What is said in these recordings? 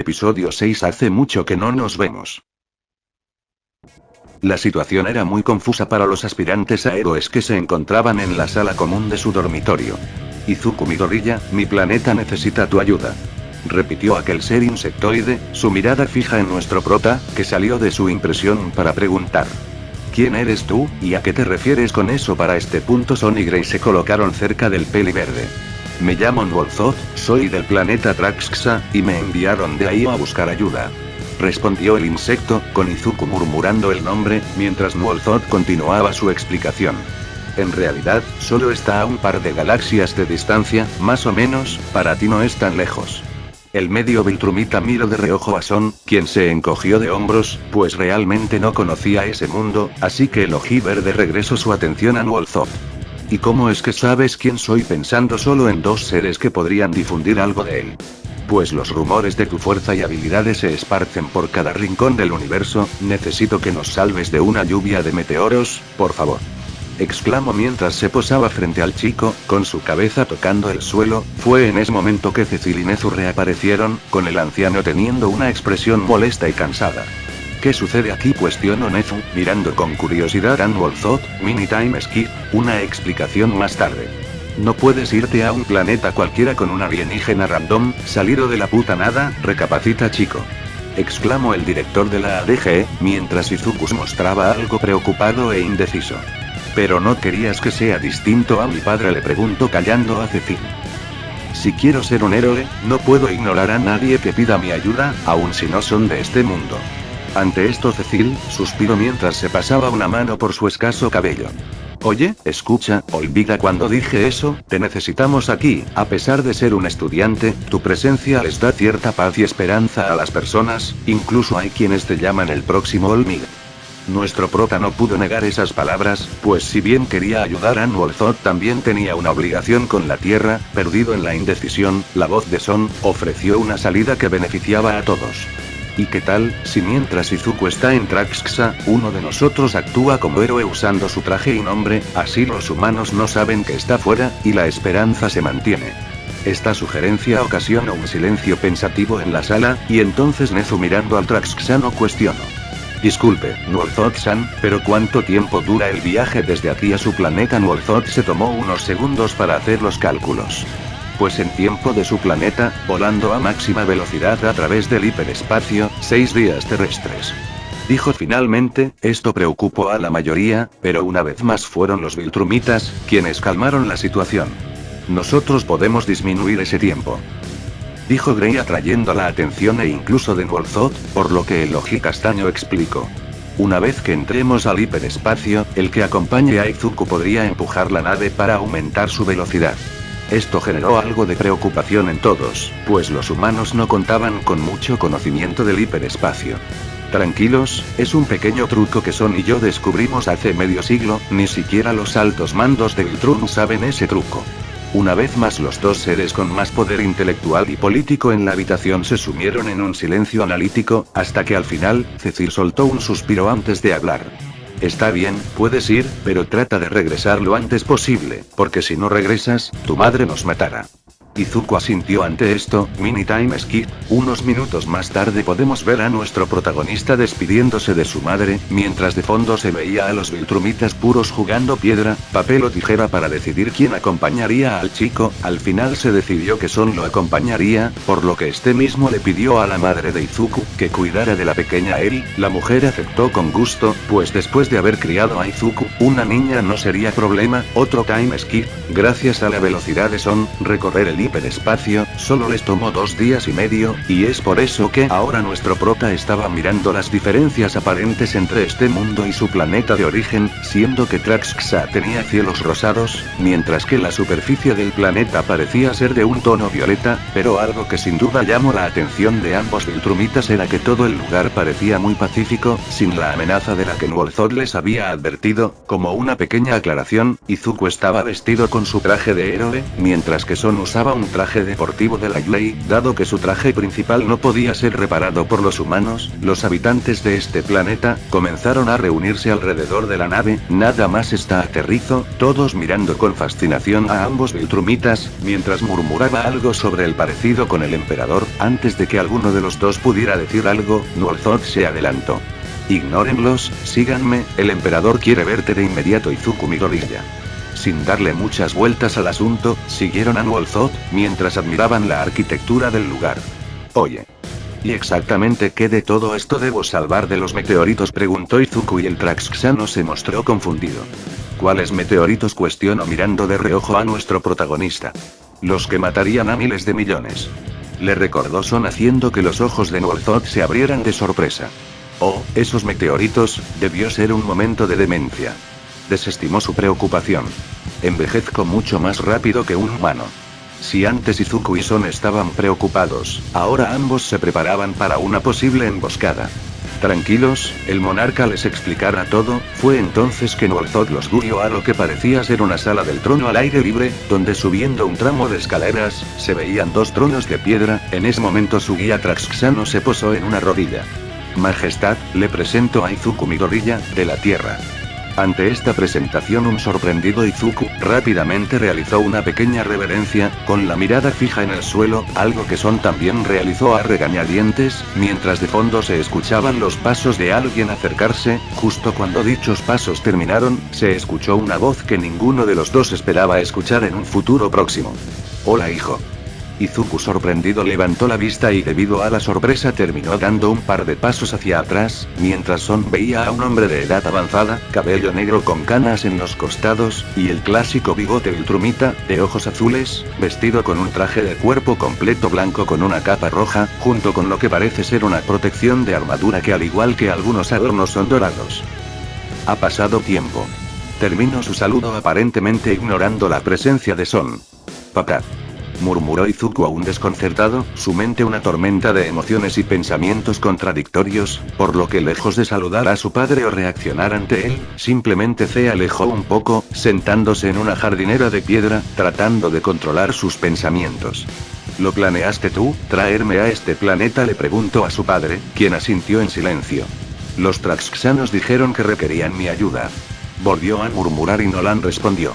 Episodio 6. Hace mucho que no nos vemos. La situación era muy confusa para los aspirantes a héroes que se encontraban en la sala común de su dormitorio. Izuku Midoriya, mi planeta necesita tu ayuda. Repitió aquel ser insectoide, su mirada fija en nuestro prota, que salió de su impresión para preguntar. ¿Quién eres tú, y a qué te refieres con eso? Para este punto Son y Grey se colocaron cerca del peli verde. Me llamo Nwolzoth, soy del planeta Traxxa, y me enviaron de ahí a buscar ayuda. Respondió el insecto, con Izuku murmurando el nombre, mientras Nwolzoth continuaba su explicación. En realidad, solo está a un par de galaxias de distancia, más o menos, para ti no es tan lejos. El medio Viltrumita miró de reojo a Son, quien se encogió de hombros, pues realmente no conocía ese mundo, así que el Ojiverde regresó su atención a Nwolzoth. ¿Y cómo es que sabes quién soy? Pensando solo en dos seres que podrían difundir algo de él. Pues los rumores de tu fuerza y habilidades se esparcen por cada rincón del universo, necesito que nos salves de una lluvia de meteoros, por favor. Exclamó mientras se posaba frente al chico, con su cabeza tocando el suelo. Fue en ese momento que Cecil y Nezu reaparecieron, con el anciano teniendo una expresión molesta y cansada. ¿Qué sucede aquí? Cuestionó Nezu, mirando con curiosidad a Nwolzoth. Mini time skip, una explicación más tarde. No puedes irte a un planeta cualquiera con un alienígena random, salido de la puta nada, recapacita chico. Exclamó el director de la ADG, mientras Izuku se mostraba algo preocupado e indeciso. ¿Pero no querías que sea distinto a mi padre? Le preguntó callando a Cecil. Si quiero ser un héroe, no puedo ignorar a nadie que pida mi ayuda, aun si no son de este mundo. Ante esto Cecil suspiró mientras se pasaba una mano por su escaso cabello. Oye, escucha, olvida cuando dije eso, te necesitamos aquí. A pesar de ser un estudiante, tu presencia les da cierta paz y esperanza a las personas, incluso hay quienes te llaman el próximo Olmig. Nuestro prota no pudo negar esas palabras, pues si bien quería ayudar a Nwolzoth también tenía una obligación con la Tierra. Perdido en la indecisión, la voz de Son ofreció una salida que beneficiaba a todos. ¿Y qué tal, si mientras Izuku está en Traxxa, uno de nosotros actúa como héroe usando su traje y nombre, así los humanos no saben que está fuera, y la esperanza se mantiene? Esta sugerencia ocasionó un silencio pensativo en la sala, y entonces Nezu mirando al Traxxano cuestionó. Disculpe, Nwolzoth-san, pero ¿cuánto tiempo dura el viaje desde aquí a su planeta? Nwolzoth se tomó unos segundos para hacer los cálculos. Pues en tiempo de su planeta, volando a máxima velocidad a través del hiperespacio, 6 días terrestres. Dijo finalmente. Esto preocupó a la mayoría, pero una vez más fueron los Viltrumitas quienes calmaron la situación. Nosotros podemos disminuir ese tiempo, dijo Grey atrayendo la atención e incluso de Nwolzoth, por lo que el Ojicastaño explicó. Una vez que entremos al hiperespacio, el que acompañe a Izuku podría empujar la nave para aumentar su velocidad. Esto generó algo de preocupación en todos, pues los humanos no contaban con mucho conocimiento del hiperespacio. Tranquilos, es un pequeño truco que Son y yo descubrimos hace medio siglo, ni siquiera los altos mandos de Viltrum saben ese truco. Una vez más los dos seres con más poder intelectual y político en la habitación se sumieron en un silencio analítico, hasta que al final, Cecil soltó un suspiro antes de hablar. Está bien, puedes ir, pero trata de regresar lo antes posible, porque si no regresas, tu madre nos matará. Izuku asintió ante esto. Mini time skip, unos minutos más tarde podemos ver a nuestro protagonista despidiéndose de su madre, mientras de fondo se veía a los Viltrumitas puros jugando piedra, papel o tijera para decidir quién acompañaría al chico. Al final se decidió que Son lo acompañaría, por lo que este mismo le pidió a la madre de Izuku que cuidara de la pequeña Eri. La mujer aceptó con gusto, pues después de haber criado a Izuku, una niña no sería problema. Otro time skip, gracias a la velocidad de Son, recorrer el hiperespacio solo les tomó 2 días y medio, y es por eso que ahora nuestro prota estaba mirando las diferencias aparentes entre este mundo y su planeta de origen, siendo que Traxxa tenía cielos rosados, mientras que la superficie del planeta parecía ser de un tono violeta. Pero algo que sin duda llamó la atención de ambos Viltrumitas era que todo el lugar parecía muy pacífico, sin la amenaza de la que Nwolzoth les había advertido. Como una pequeña aclaración, Izuku estaba vestido con su traje de héroe, mientras que Son usaba llevaba un traje deportivo de la Yulei. Dado que su traje principal no podía ser reparado por los humanos, los habitantes de este planeta comenzaron a reunirse alrededor de la nave. Nada más aterrizó, todos mirando con fascinación a ambos Viltrumitas, mientras murmuraba algo sobre el parecido con el emperador. Antes de que alguno de los dos pudiera decir algo, Nuolzot se adelantó. Ignórenlos, síganme, el emperador quiere verte de inmediato. Izuku Midoriya. Sin darle muchas vueltas al asunto, siguieron a Nuolzot, mientras admiraban la arquitectura del lugar. Oye. ¿Y exactamente qué de todo esto debo salvar de los meteoritos?, preguntó Izuku, y el Traxxano se mostró confundido. ¿Cuáles meteoritos?, cuestionó mirando de reojo a nuestro protagonista. Los que matarían a miles de millones. Le recordó Son, haciendo que los ojos de Nuolzot se abrieran de sorpresa. Oh, esos meteoritos, debió ser un momento de demencia. Desestimó su preocupación. Envejezco mucho más rápido que un humano. Si antes Izuku y Son estaban preocupados, ahora ambos se preparaban para una posible emboscada. Tranquilos, el monarca les explicará todo. Fue entonces que Nuolzot los guió a lo que parecía ser una sala del trono al aire libre, donde subiendo un tramo de escaleras, se veían dos tronos de piedra. En ese momento su guía Traxxano se posó en una rodilla. Majestad, le presento a Izuku Midoriya, de la Tierra. Ante esta presentación, un sorprendido Izuku rápidamente realizó una pequeña reverencia, con la mirada fija en el suelo, algo que Son también realizó a regañadientes, mientras de fondo se escuchaban los pasos de alguien acercarse. Justo cuando dichos pasos terminaron, se escuchó una voz que ninguno de los dos esperaba escuchar en un futuro próximo. Hola, hijo. Izuku sorprendido levantó la vista y debido a la sorpresa terminó dando un par de pasos hacia atrás, mientras Son veía a un hombre de edad avanzada, cabello negro con canas en los costados, y el clásico bigote Viltrumita, de ojos azules, vestido con un traje de cuerpo completo blanco con una capa roja, junto con lo que parece ser una protección de armadura que al igual que algunos adornos son dorados. Ha pasado tiempo. Terminó su saludo aparentemente ignorando la presencia de Son. Papá. Murmuró Izuku aún desconcertado, su mente una tormenta de emociones y pensamientos contradictorios, por lo que lejos de saludar a su padre o reaccionar ante él, simplemente se alejó un poco, sentándose en una jardinera de piedra, tratando de controlar sus pensamientos. ¿Lo planeaste tú, traerme a este planeta?, le preguntó a su padre, quien asintió en silencio. Los Traxxanos dijeron que requerían mi ayuda. Volvió a murmurar y Nolan respondió.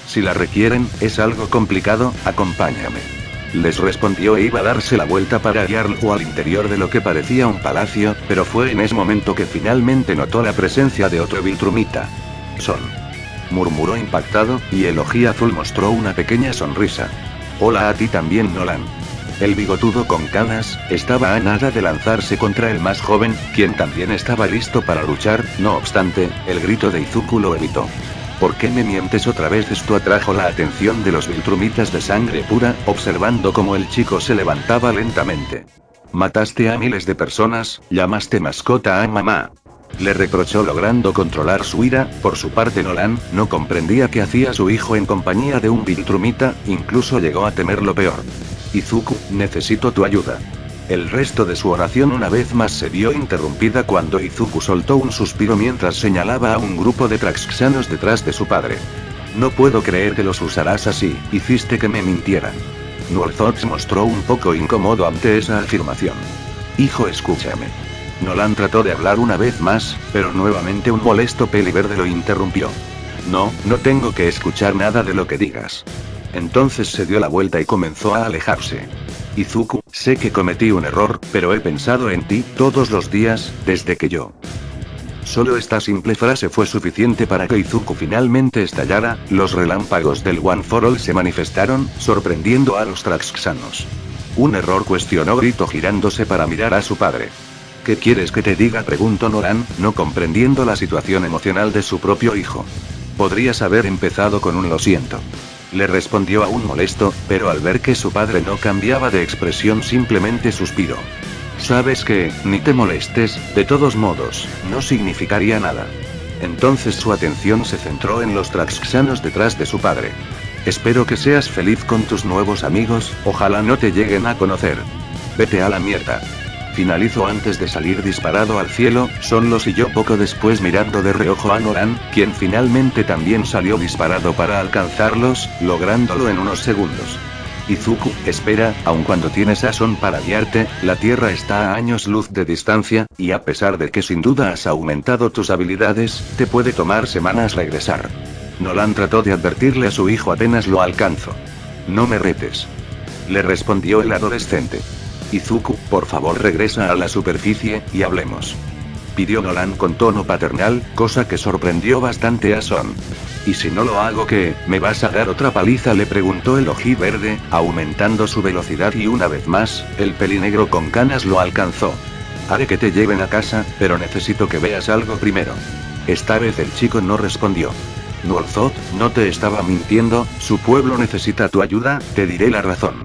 Si la requieren, es algo complicado, acompáñame. Les respondió e iba a darse la vuelta para guiarlo al interior de lo que parecía un palacio, pero fue en ese momento que finalmente notó la presencia de otro Viltrumita. Son. Murmuró impactado, y el ojí azul mostró una pequeña sonrisa. Hola a ti también, Nolan. El bigotudo con canas, estaba a nada de lanzarse contra el más joven, quien también estaba listo para luchar. No obstante, el grito de Izuku lo evitó. ¿Por qué me mientes otra vez? Esto atrajo la atención de los Viltrumitas de sangre pura, observando cómo el chico se levantaba lentamente. Mataste a miles de personas, llamaste mascota a mamá. Le reprochó logrando controlar su ira. Por su parte Nolan, no comprendía qué hacía su hijo en compañía de un Viltrumita, incluso llegó a temer lo peor. Izuku, necesito tu ayuda. El resto de su oración una vez más se vio interrumpida cuando Izuku soltó un suspiro mientras señalaba a un grupo de Traxxanos detrás de su padre. No puedo creer que los usarás así, hiciste que me mintieran. Nuolzot se mostró un poco incómodo ante esa afirmación. Hijo, escúchame. Nolan trató de hablar una vez más, pero nuevamente un molesto peli verde lo interrumpió. No tengo que escuchar nada de lo que digas. Entonces se dio la vuelta y comenzó a alejarse. Izuku, sé que cometí un error, pero he pensado en ti todos los días, desde que yo. Solo esta simple frase fue suficiente para que Izuku finalmente estallara. Los relámpagos del One for All se manifestaron, sorprendiendo a los Traxxanos. Un error, cuestionó Grito girándose para mirar a su padre. ¿Qué quieres que te diga?, preguntó Nolan, no comprendiendo la situación emocional de su propio hijo. Podrías haber empezado con un lo siento. Le respondió aún molesto, pero al ver que su padre no cambiaba de expresión simplemente suspiró. Sabes que, ni te molestes, de todos modos, no significaría nada. Entonces su atención se centró en los Traxxanos detrás de su padre. Espero que seas feliz con tus nuevos amigos, ojalá no te lleguen a conocer. Vete a la mierda. Finalizó antes de salir disparado al cielo. Son lo siguió poco después mirando de reojo a Nolan, quien finalmente también salió disparado para alcanzarlos, lográndolo en unos segundos. Izuku, espera, aun cuando tienes a Son para guiarte, la Tierra está a años luz de distancia, y a pesar de que sin duda has aumentado tus habilidades, te puede tomar semanas regresar. Nolan trató de advertirle a su hijo apenas lo alcanzó. No me retes. Le respondió el adolescente. Izuku, por favor regresa a la superficie, y hablemos. Pidió Nolan con tono paternal, cosa que sorprendió bastante a Son. ¿Y si no lo hago qué, me vas a dar otra paliza?, le preguntó el ojiverde, aumentando su velocidad y una vez más, el pelinegro con canas lo alcanzó. Haré que te lleven a casa, pero necesito que veas algo primero. Esta vez el chico no respondió. Nuolzot, no te estaba mintiendo, su pueblo necesita tu ayuda, te diré la razón.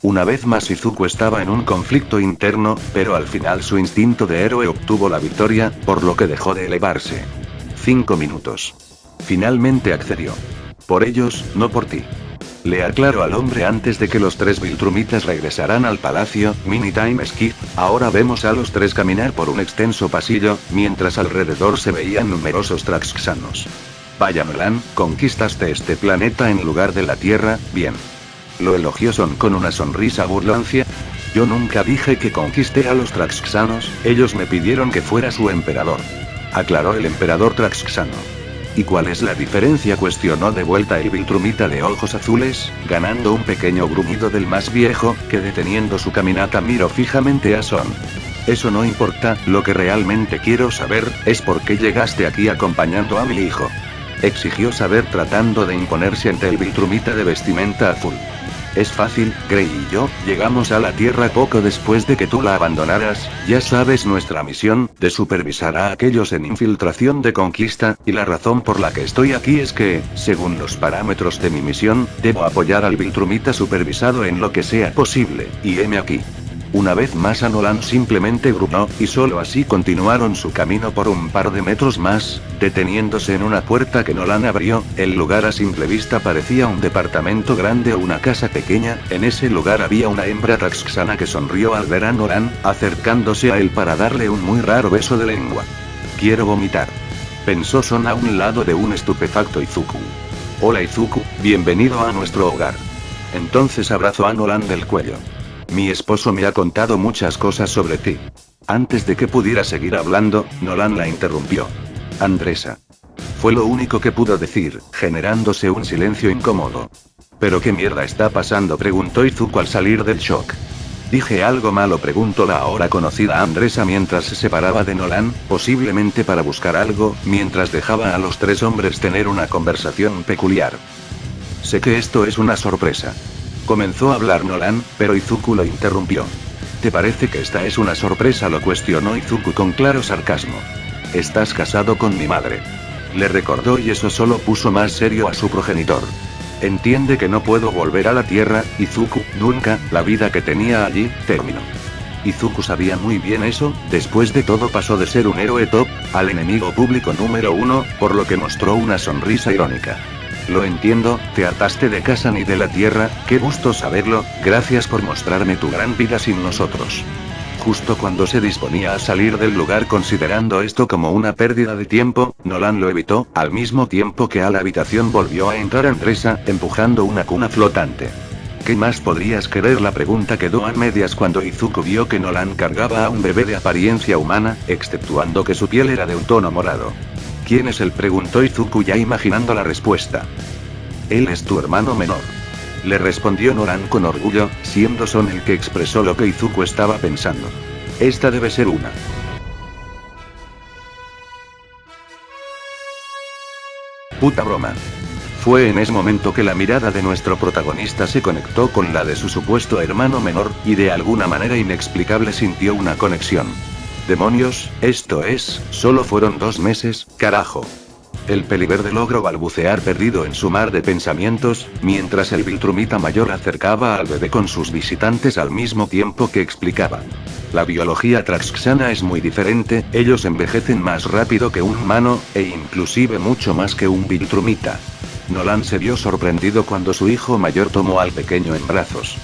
Una vez más Izuku estaba en un conflicto interno, pero al final su instinto de héroe obtuvo la victoria, por lo que dejó de elevarse. 5 minutos. Finalmente accedió. Por ellos, no por ti. Le aclaró al hombre antes de que los 3 Viltrumitas regresaran al palacio. Mini time skip. Ahora vemos a los 3 caminar por un extenso pasillo, mientras alrededor se veían numerosos Traxxanos. Vaya Nolan, conquistaste este planeta en lugar de la Tierra, bien. Lo elogió Son con una sonrisa burlancia. Yo nunca dije que conquisté a los Traxxanos, ellos me pidieron que fuera su emperador. Aclaró el emperador Traxxano. ¿Y cuál es la diferencia?, cuestionó de vuelta el Viltrumita de ojos azules, ganando un pequeño gruñido del más viejo, que deteniendo su caminata miró fijamente a Son. Eso no importa, lo que realmente quiero saber, es por qué llegaste aquí acompañando a mi hijo. Exigió saber tratando de imponerse ante el Viltrumita de vestimenta azul. Es fácil, Grey y yo, llegamos a la Tierra poco después de que tú la abandonaras, ya sabes nuestra misión, de supervisar a aquellos en infiltración de conquista, y la razón por la que estoy aquí es que, según los parámetros de mi misión, debo apoyar al Viltrumita supervisado en lo que sea posible, y heme aquí. Una vez más a Nolan simplemente gruñó, y solo así continuaron su camino por un par de metros más, deteniéndose en una puerta que Nolan abrió. El lugar a simple vista parecía un departamento grande o una casa pequeña. En ese lugar había una hembra Traxxana que sonrió al ver a Nolan, acercándose a él para darle un muy raro beso de lengua. Quiero vomitar. Pensó Son a un lado de un estupefacto Izuku. Hola Izuku, bienvenido a nuestro hogar. Entonces abrazó a Nolan del cuello. Mi esposo me ha contado muchas cosas sobre ti. Antes de que pudiera seguir hablando, Nolan la interrumpió. Andresa. Fue lo único que pudo decir, generándose un silencio incómodo. ¿Pero qué mierda está pasando?, preguntó Izuku al salir del shock. ¿Dije algo malo?, preguntó la ahora conocida Andresa mientras se separaba de Nolan, posiblemente para buscar algo, mientras dejaba a los 3 hombres tener una conversación peculiar. Sé que esto es una sorpresa. Comenzó a hablar Nolan, pero Izuku lo interrumpió. ¿Te parece que esta es una sorpresa?, lo cuestionó Izuku con claro sarcasmo. Estás casado con mi madre. Le recordó y eso solo puso más serio a su progenitor. Entiende que no puedo volver a la Tierra, Izuku, nunca, la vida que tenía allí, terminó. Izuku sabía muy bien eso, después de todo pasó de ser un héroe top, al enemigo público número 1, por lo que mostró una sonrisa irónica. Lo entiendo, te hartaste de casa ni de la Tierra, qué gusto saberlo, gracias por mostrarme tu gran vida sin nosotros. Justo cuando se disponía a salir del lugar considerando esto como una pérdida de tiempo, Nolan lo evitó, al mismo tiempo que a la habitación volvió a entrar Andresa, empujando una cuna flotante. ¿Qué más podrías querer?, la pregunta quedó a medias cuando Izuku vio que Nolan cargaba a un bebé de apariencia humana, exceptuando que su piel era de un tono morado. ¿Quién es él?, preguntó Izuku ya imaginando la respuesta. Él es tu hermano menor. Le respondió Nolan con orgullo, siendo Son el que expresó lo que Izuku estaba pensando. Esta debe ser una puta broma. Fue en ese momento que la mirada de nuestro protagonista se conectó con la de su supuesto hermano menor, y de alguna manera inexplicable sintió una conexión. Demonios, esto es, solo fueron 2 meses, carajo. El peliverde logró balbucear perdido en su mar de pensamientos, mientras el Viltrumita mayor acercaba al bebé con sus visitantes al mismo tiempo que explicaba. La biología Traxxana es muy diferente, ellos envejecen más rápido que un humano, e inclusive mucho más que un Viltrumita. Nolan se vio sorprendido cuando su hijo mayor tomó al pequeño en brazos.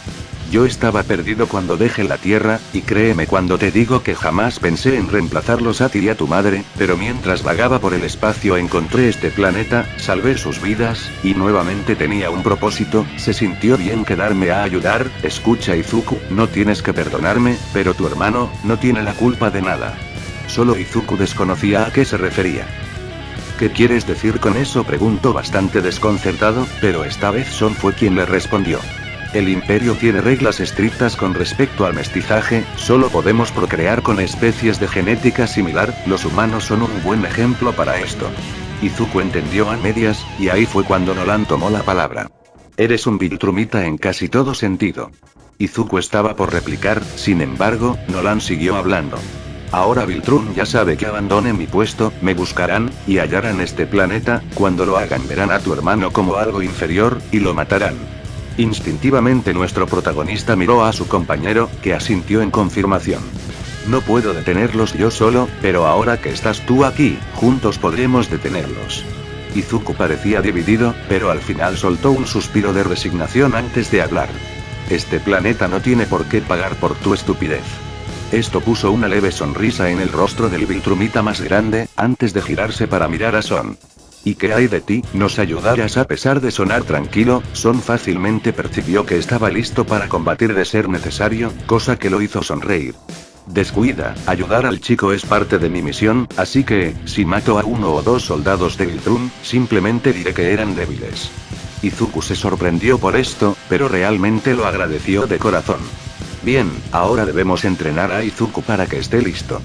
Yo estaba perdido cuando dejé la Tierra, y créeme cuando te digo que jamás pensé en reemplazarlos a ti y a tu madre, pero mientras vagaba por el espacio encontré este planeta, salvé sus vidas, y nuevamente tenía un propósito, se sintió bien quedarme a ayudar. Escucha Izuku, no tienes que perdonarme, pero tu hermano, no tiene la culpa de nada. Solo Izuku desconocía a qué se refería. ¿Qué quieres decir con eso?, preguntó bastante desconcertado, pero esta vez Son fue quien le respondió. El imperio tiene reglas estrictas con respecto al mestizaje, solo podemos procrear con especies de genética similar, los humanos son un buen ejemplo para esto. Izuku entendió a medias, y ahí fue cuando Nolan tomó la palabra. Eres un Viltrumita en casi todo sentido. Izuku estaba por replicar, sin embargo, Nolan siguió hablando. Ahora Viltrum ya sabe que abandone mi puesto, me buscarán, y hallarán este planeta, cuando lo hagan verán a tu hermano como algo inferior, y lo matarán. Instintivamente nuestro protagonista miró a su compañero, que asintió en confirmación. No puedo detenerlos yo solo, pero ahora que estás tú aquí, juntos podremos detenerlos. Izuku parecía dividido, pero al final soltó un suspiro de resignación antes de hablar. Este planeta no tiene por qué pagar por tu estupidez. Esto puso una leve sonrisa en el rostro del Viltrumita más grande, antes de girarse para mirar a Son. ¿Y qué hay de ti? ¿Nos ayudarás? A pesar de sonar tranquilo, Son fácilmente percibió que estaba listo para combatir de ser necesario, cosa que lo hizo sonreír. Descuida, ayudar al chico es parte de mi misión, así que, si mato a 1 o 2 soldados de Viltrum, simplemente diré que eran débiles. Izuku se sorprendió por esto, pero realmente lo agradeció de corazón. Bien, ahora debemos entrenar a Izuku para que esté listo.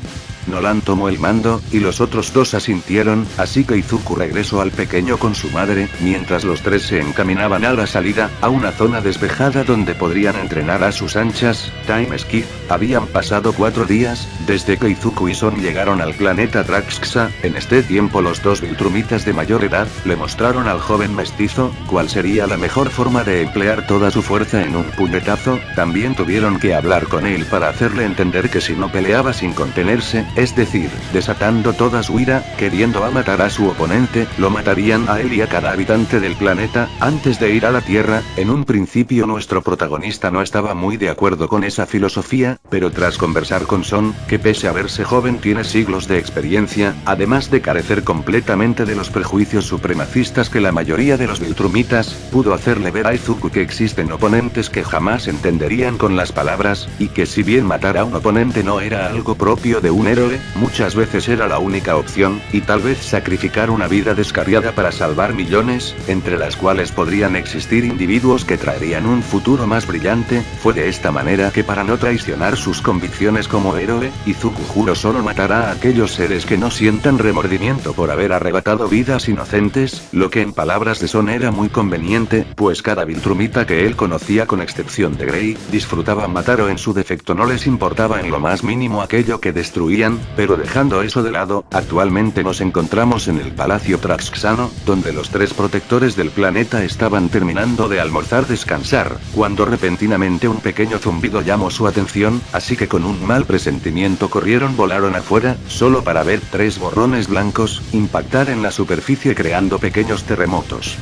Nolan tomó el mando, y los otros dos asintieron, así que Izuku regresó al pequeño con su madre, mientras los tres se encaminaban a la salida, a una zona despejada donde podrían entrenar a sus anchas. Time skip. Habían pasado 4 días, desde que Izuku y Son llegaron al planeta Traxxa. En este tiempo los dos Viltrumitas de mayor edad, le mostraron al joven mestizo, cuál sería la mejor forma de emplear toda su fuerza en un puñetazo. También tuvieron que hablar con él para hacerle entender que si no peleaba sin contenerse, es decir, desatando toda su ira, queriendo a matar a su oponente, lo matarían a él y a cada habitante del planeta, antes de ir a la Tierra. En un principio nuestro protagonista no estaba muy de acuerdo con esa filosofía, pero tras conversar con Son, que pese a verse joven tiene siglos de experiencia, además de carecer completamente de los prejuicios supremacistas que la mayoría de los Viltrumitas, pudo hacerle ver a Izuku que existen oponentes que jamás entenderían con las palabras, y que si bien matar a un oponente no era algo propio de un héroe, muchas veces era la única opción, y tal vez sacrificar una vida descarriada para salvar millones, entre las cuales podrían existir individuos que traerían un futuro más brillante. Fue de esta manera que, para no traicionar sus convicciones como héroe, Izuku juró solo matará a aquellos seres que no sientan remordimiento por haber arrebatado vidas inocentes, lo que en palabras de Son era muy conveniente, pues cada Viltrumita que él conocía con excepción de Grey, disfrutaba matar o en su defecto no les importaba en lo más mínimo aquello que destruían. Pero dejando eso de lado, actualmente nos encontramos en el Palacio Traxxano, donde los 3 protectores del planeta estaban terminando de descansar, cuando repentinamente un pequeño zumbido llamó su atención, así que con un mal presentimiento volaron afuera, solo para ver 3 borrones blancos impactar en la superficie creando pequeños terremotos.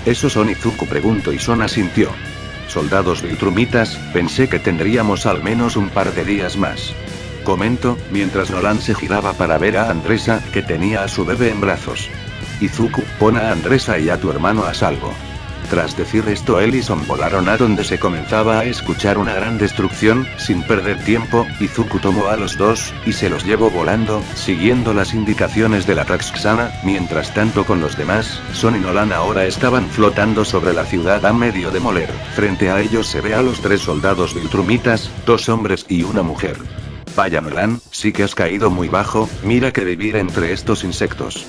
¿Esos son Izuku?, preguntó y Son asintió. Soldados Viltrumitas, pensé que tendríamos al menos un par de días más. Comentó, mientras Nolan se giraba para ver a Andresa, que tenía a su bebé en brazos. Izuku, pon a Andresa y a tu hermano a salvo. Tras decir esto él y Son volaron a donde se comenzaba a escuchar una gran destrucción. Sin perder tiempo, Izuku tomó a los dos, y se los llevó volando, siguiendo las indicaciones de la Traxxana. Mientras tanto con los demás, Son y Nolan ahora estaban flotando sobre la ciudad a medio demoler. Frente a ellos se ve a los 3 soldados Viltrumitas, 2 hombres y una mujer. Vaya Nolan, sí que has caído muy bajo, mira que vivir entre estos insectos.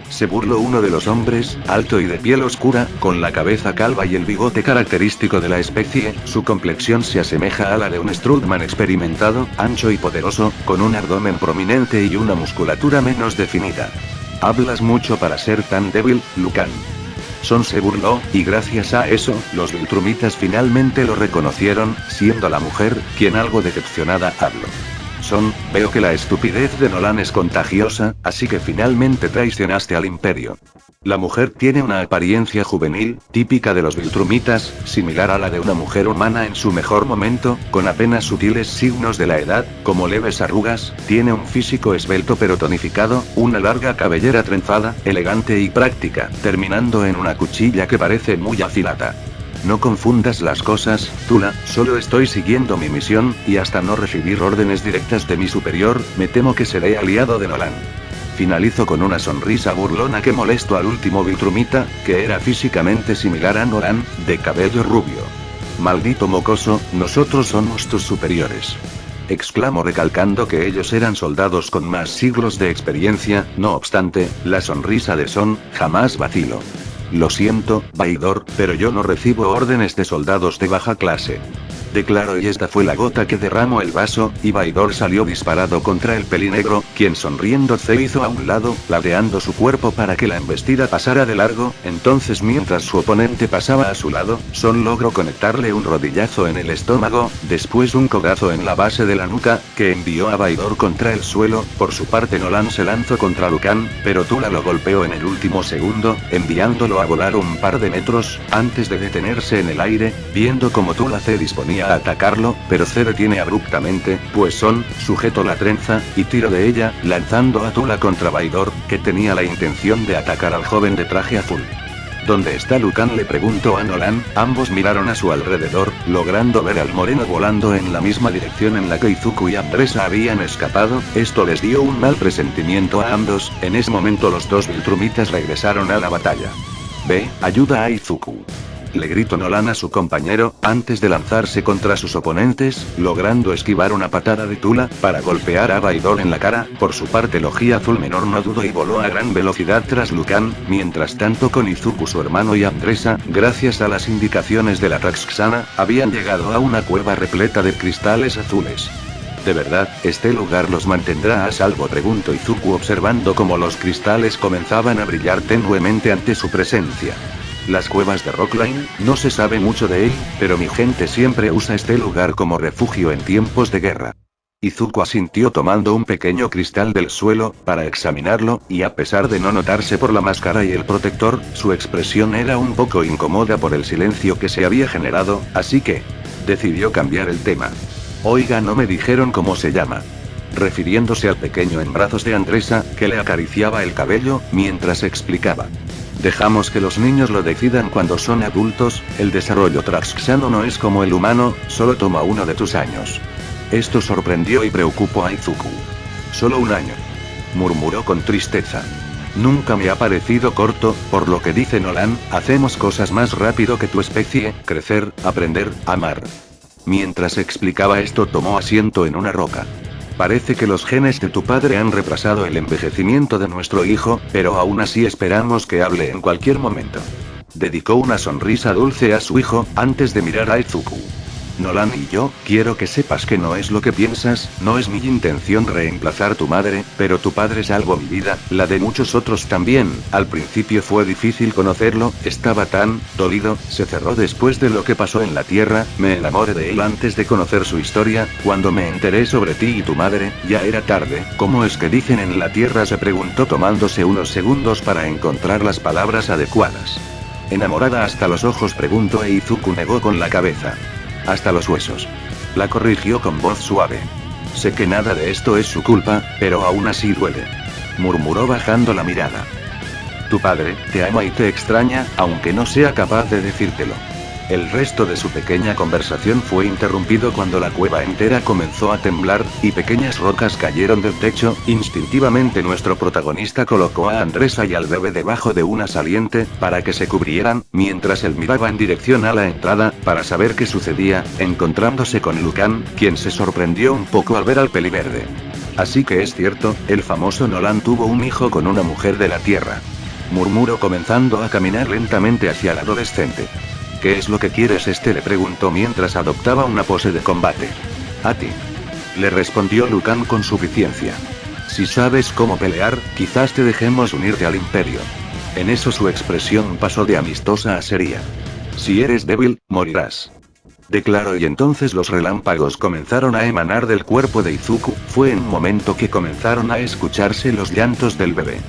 Se burló uno de los hombres, alto y de piel oscura, con la cabeza calva y el bigote característico de la especie. Su complexión se asemeja a la de un Strutman experimentado, ancho y poderoso, con un abdomen prominente y una musculatura menos definida. Hablas mucho para ser tan débil, Lucan. Son se burló, y gracias a eso, los Viltrumitas finalmente lo reconocieron, siendo la mujer, quien algo decepcionada habló. Son, veo que la estupidez de Nolan es contagiosa, así que finalmente traicionaste al Imperio. La mujer tiene una apariencia juvenil, típica de los Viltrumitas, similar a la de una mujer humana en su mejor momento, con apenas sutiles signos de la edad, como leves arrugas, tiene un físico esbelto pero tonificado, una larga cabellera trenzada, elegante y práctica, terminando en una cuchilla que parece muy afilada. No confundas las cosas, Tula, solo estoy siguiendo mi misión, y hasta no recibir órdenes directas de mi superior, me temo que seré aliado de Nolan. Finalizo con una sonrisa burlona que molesto al último Viltrumita, que era físicamente similar a Nolan, de cabello rubio. Maldito mocoso, nosotros somos tus superiores. Exclamo recalcando que ellos eran soldados con más siglos de experiencia, no obstante, la sonrisa de Son, jamás vacilo. Lo siento, Vaidor, pero yo no recibo órdenes de soldados de baja clase. Declaró, y esta fue la gota que derramó el vaso, y Vaidor salió disparado contra el pelinegro, quien sonriendo se hizo a un lado, ladeando su cuerpo para que la embestida pasara de largo. Entonces, mientras su oponente pasaba a su lado, Son logró conectarle un rodillazo en el estómago, después un codazo en la base de la nuca, que envió a Vaidor contra el suelo. Por su parte, Nolan se lanzó contra Lucan, pero Tula lo golpeó en el último segundo, enviándolo a volar un par de metros, antes de detenerse en el aire, viendo como Tula se disponía a atacarlo, pero se detiene abruptamente, pues Son sujetó la trenza, y tiró de ella, lanzando a Tula contra Vaidor, que tenía la intención de atacar al joven de traje azul. ¿Dónde está Lucan?, le preguntó a Nolan. Ambos miraron a su alrededor, logrando ver al moreno volando en la misma dirección en la que Izuku y Andresa habían escapado. Esto les dio un mal presentimiento a ambos. En ese momento los dos Viltrumitas regresaron a la batalla. Ve, ayuda a Izuku. Le gritó Nolan a su compañero, antes de lanzarse contra sus oponentes, logrando esquivar una patada de Tula, para golpear a Vaidor en la cara. Por su parte, Logia Azul Menor no dudó y voló a gran velocidad tras Lucan. Mientras tanto, con Izuku, su hermano, y Andresa, gracias a las indicaciones de la Traxxana, habían llegado a una cueva repleta de cristales azules. ¿De verdad, este lugar los mantendrá a salvo?, preguntó Izuku, observando cómo los cristales comenzaban a brillar tenuemente ante su presencia. Las cuevas de Rockline, no se sabe mucho de él, pero mi gente siempre usa este lugar como refugio en tiempos de guerra. Izuku asintió tomando un pequeño cristal del suelo, para examinarlo, y a pesar de no notarse por la máscara y el protector, su expresión era un poco incómoda por el silencio que se había generado, así que decidió cambiar el tema. Oiga, no me dijeron cómo se llama. Refiriéndose al pequeño en brazos de Andresa, que le acariciaba el cabello, mientras explicaba. Dejamos que los niños lo decidan cuando son adultos, el desarrollo traxxano no es como el humano, solo toma uno de tus años. Esto sorprendió y preocupó a Izuku. Solo un año. Murmuró con tristeza. Nunca me ha parecido corto, por lo que dice Nolan, hacemos cosas más rápido que tu especie, crecer, aprender, amar. Mientras explicaba esto, tomó asiento en una roca. Parece que los genes de tu padre han retrasado el envejecimiento de nuestro hijo, pero aún así esperamos que hable en cualquier momento. Dedicó una sonrisa dulce a su hijo, antes de mirar a Izuku. Nolan y yo, quiero que sepas que no es lo que piensas, no es mi intención reemplazar tu madre, pero tu padre salvó mi vida, la de muchos otros también. Al principio fue difícil conocerlo, estaba tan dolido, se cerró después de lo que pasó en la Tierra, me enamoré de él antes de conocer su historia. Cuando me enteré sobre ti y tu madre, ya era tarde. ¿Cómo es que dicen en la Tierra?, se preguntó tomándose unos segundos para encontrar las palabras adecuadas. Enamorada hasta los ojos, preguntó, e Izuku negó con la cabeza. Hasta los huesos. La corrigió con voz suave. Sé que nada de esto es su culpa, pero aún así duele. Murmuró bajando la mirada. Tu padre te ama y te extraña, aunque no sea capaz de decírtelo. El resto de su pequeña conversación fue interrumpido cuando la cueva entera comenzó a temblar, y pequeñas rocas cayeron del techo. Instintivamente nuestro protagonista colocó a Andresa y al bebé debajo de una saliente, para que se cubrieran, mientras él miraba en dirección a la entrada, para saber qué sucedía, encontrándose con Lucan, quien se sorprendió un poco al ver al peliverde. Así que es cierto, el famoso Nolan tuvo un hijo con una mujer de la Tierra. Murmuró comenzando a caminar lentamente hacia el adolescente. ¿Qué es lo que quieres?, le preguntó mientras adoptaba una pose de combate. A ti. Le respondió Lucan con suficiencia. Si sabes cómo pelear, quizás te dejemos unirte al Imperio. En eso su expresión pasó de amistosa a seria. Si eres débil, morirás. Declaró, y entonces los relámpagos comenzaron a emanar del cuerpo de Izuku. Fue en un momento que comenzaron a escucharse los llantos del bebé.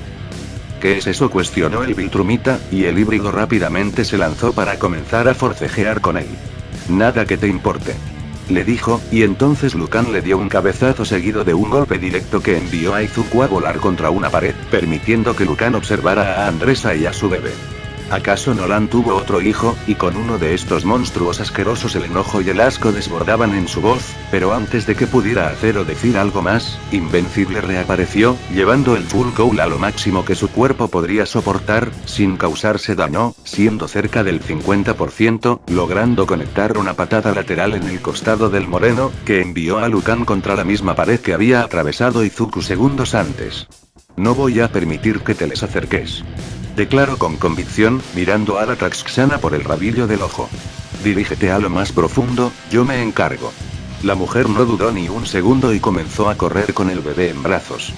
¿Qué es eso?, cuestionó el Viltrumita, y el híbrido rápidamente se lanzó para comenzar a forcejear con él. Nada que te importe, le dijo, y entonces Lucan le dio un cabezazo seguido de un golpe directo que envió a Izuku a volar contra una pared, permitiendo que Lucan observara a Andresa y a su bebé. ¿Acaso Nolan tuvo otro hijo? Y con uno de estos monstruos asquerosos el enojo y el asco desbordaban en su voz, pero antes de que pudiera hacer o decir algo más, Invencible reapareció, llevando el Full Cowl a lo máximo que su cuerpo podría soportar, sin causarse daño, siendo cerca del 50%, logrando conectar una patada lateral en el costado del moreno, que envió a Lucan contra la misma pared que había atravesado Izuku segundos antes. No voy a permitir que te les acerques, declaró con convicción, mirando a la Traxxana por el rabillo del ojo. Dirígete a lo más profundo, yo me encargo. La mujer no dudó ni un segundo y comenzó a correr con el bebé en brazos.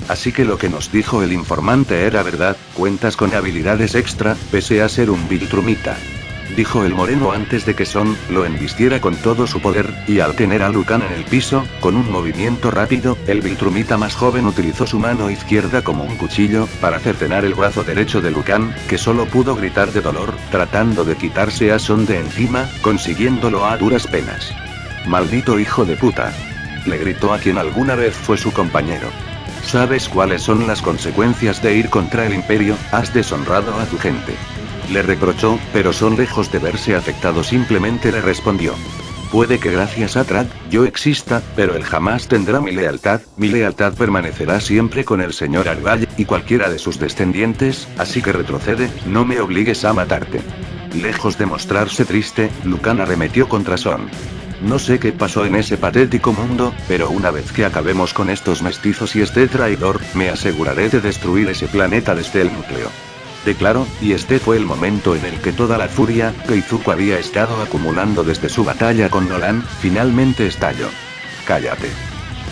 Así que lo que nos dijo el informante era verdad, cuentas con habilidades extra, pese a ser un Viltrumita, dijo el moreno antes de que Son lo embistiera con todo su poder, y al tener a Lucan en el piso, con un movimiento rápido, el Viltrumita más joven utilizó su mano izquierda como un cuchillo, para cercenar el brazo derecho de Lucan, que solo pudo gritar de dolor, tratando de quitarse a Son de encima, consiguiéndolo a duras penas. Maldito hijo de puta, le gritó a quien alguna vez fue su compañero. ¿Sabes cuáles son las consecuencias de ir contra el Imperio? Has deshonrado a tu gente, le reprochó, pero Son, lejos de verse afectado, simplemente le respondió. Puede que gracias a Track, yo exista, pero él jamás tendrá mi lealtad permanecerá siempre con el señor Arval, y cualquiera de sus descendientes, así que retrocede, no me obligues a matarte. Lejos de mostrarse triste, Lucan arremetió contra Son. No sé qué pasó en ese patético mundo, pero una vez que acabemos con estos mestizos y este traidor, me aseguraré de destruir ese planeta desde el núcleo, declaró, y este fue el momento en el que toda la furia que Izuku había estado acumulando desde su batalla con Nolan, finalmente estalló. Cállate,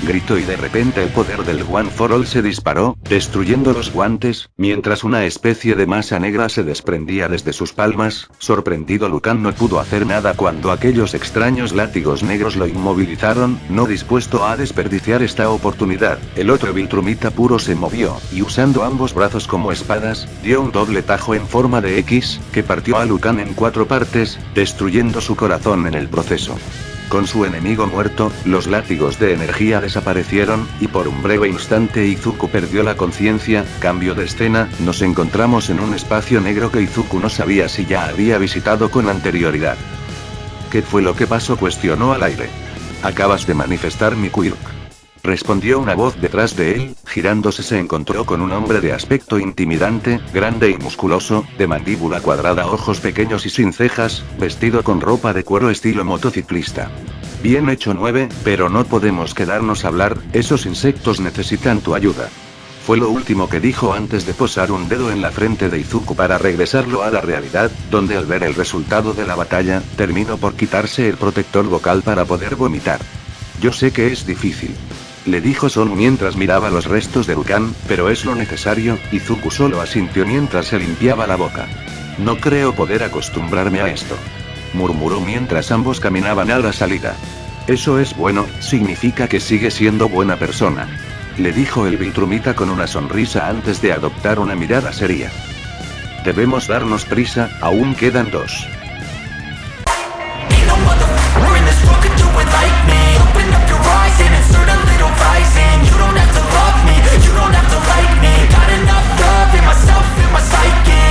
gritó, y de repente el poder del One for All se disparó, destruyendo los guantes, mientras una especie de masa negra se desprendía desde sus palmas. Sorprendido, Lucan no pudo hacer nada cuando aquellos extraños látigos negros lo inmovilizaron. No dispuesto a desperdiciar esta oportunidad, el otro Viltrumita puro se movió, y usando ambos brazos como espadas, dio un doble tajo en forma de X, que partió a Lucan en 4 partes, destruyendo su corazón en el proceso. Con su enemigo muerto, los látigos de energía desaparecieron, y por un breve instante Izuku perdió la conciencia. Cambio de escena, nos encontramos en un espacio negro que Izuku no sabía si ya había visitado con anterioridad. ¿Qué fue lo que pasó?, cuestionó al aire. Acabas de manifestar mi quirk, respondió una voz detrás de él. Girándose se encontró con un hombre de aspecto intimidante, grande y musculoso, de mandíbula cuadrada, ojos pequeños y sin cejas, vestido con ropa de cuero estilo motociclista. Bien hecho 9, pero no podemos quedarnos a hablar, esos insectos necesitan tu ayuda, fue lo último que dijo antes de posar un dedo en la frente de Izuku para regresarlo a la realidad, donde al ver el resultado de la batalla, terminó por quitarse el protector vocal para poder vomitar. Yo sé que es difícil, le dijo Son mientras miraba los restos de Lucan, pero es lo necesario. Izuku solo asintió mientras se limpiaba la boca. No creo poder acostumbrarme a esto, murmuró mientras ambos caminaban a la salida. Eso es bueno, significa que sigue siendo buena persona, le dijo el Viltrumita con una sonrisa antes de adoptar una mirada seria. Debemos darnos prisa, aún quedan 2. You don't have to like me, got enough love in myself, in my psyche.